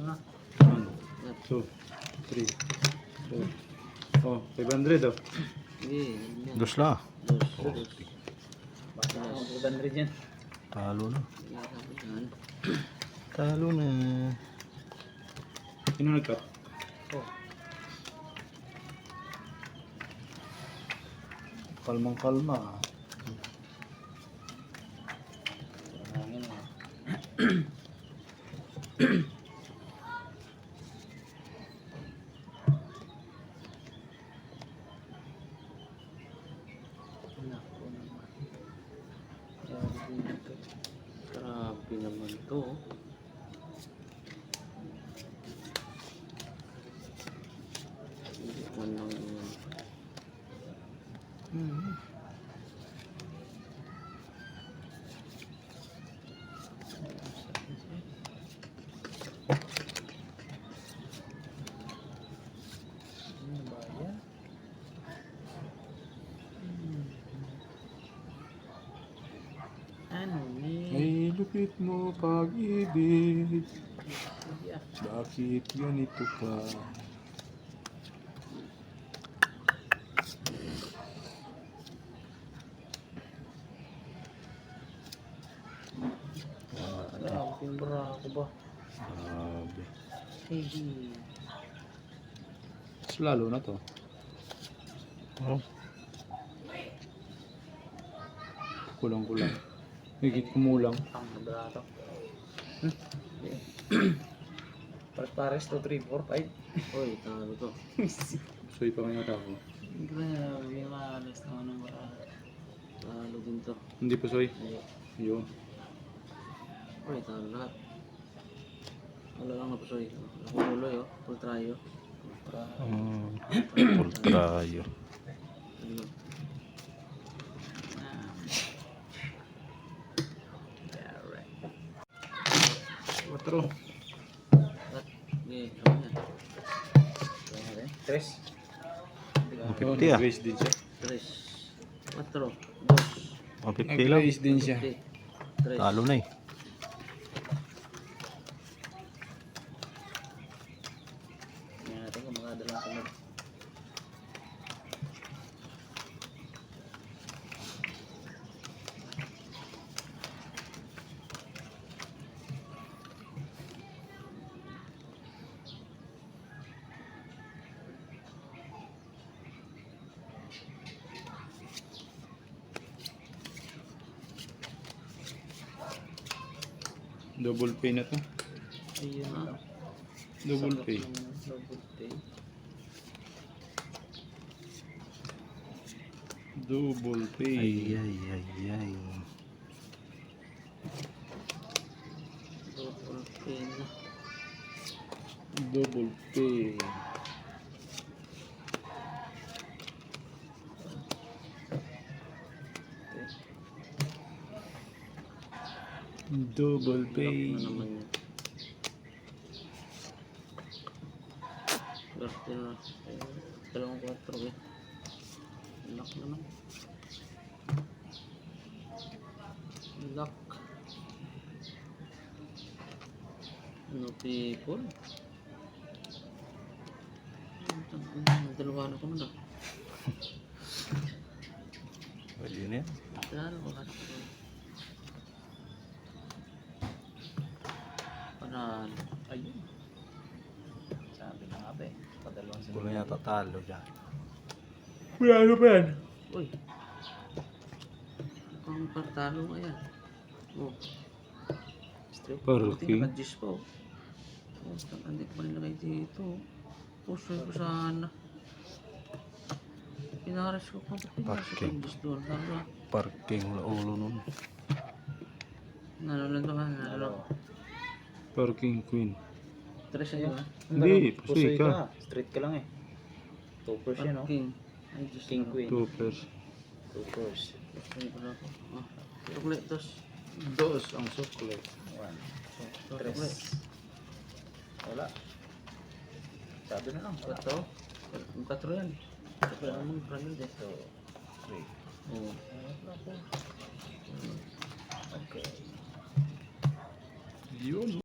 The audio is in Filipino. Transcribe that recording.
na. 1, 2, 3, 4. Oh, 500 oh. Sige, yan. Dos lah. Dos. Basta na akong 500 yan. Talo na. Sige, tapos yan. Talo na. Sino nag-cut? Oh, Kalmang kalma. hangin na. Naku naman. Grabe naman to. Hindi man lang yun. Ano ba yan? Ano ni? Ay, lupit mo pag-ibig. Yeah. Bakit ganito ka? Grabe yung barako ba? Grabe. Hey. Mas lalo na to. Oh. Kulang-kulang. Higit kumulang. Ang barato. Pares 2, 3, 4, 5. Uy, talo to. Soy pa ngayon ako. Grabe, malas naman ng barato. Talo din to. Hindi pa soy. Ay, Yun. uy, talo lahat. Wala lang na po, soy. Nakuloy, oh. Full try, oh. Full try. Ano? Ah. Yeah, right. 4. Okay, kami na. Kaya rin. 3. Oh, 150 ah. nag-raise din siya. 3. 4. 2. 150 lang. Nag-raise din siya. 3. Talo na eh. Tingnan natin kung makadalang sunod. Double pay na to. Ayun na. Double pay. Double pay. Double pay. Ay, ay, ay, ay. Double pay na. Double pay. Double pay. Lock na naman yun. Lock din na. Dalawang 4 eh. Lock naman. Lock. No people. Dalawa na ko na. Pwede na yan. Dalawa ka na ko. Panalo. Ayun. Sabi na nga ba eh. Padalawang sa Wala yata talo dyan. Wala ano pa yan? uy. Mukhang partalo nga yan. Oh. Straight. Parking. Buti naka-juice pa oh. Oh, hindi ko pa nilagay dito. Pusoy ko sana. Pinaras ko pa. Pinaras ko Parking. yung juice doon. Talo. Parking ulo nun. Nalo lang naman. Nalo. Parking queen. 3 siya ba? Hindi, pusoy ka. Straight ka lang eh. 2 pairs yan, no? King. Ay, juice King na. queen. 2 pairs. 2 pairs. Pusoy ko na ako. Ah. Chocolate dos. 2 ang chocolate. 1. Chocolate. 3. Wala. Sabi na lang. Wala. 4. 4 yan. Chocolate naman. Caramel din. 2, 3. Oo. Okay. Yun.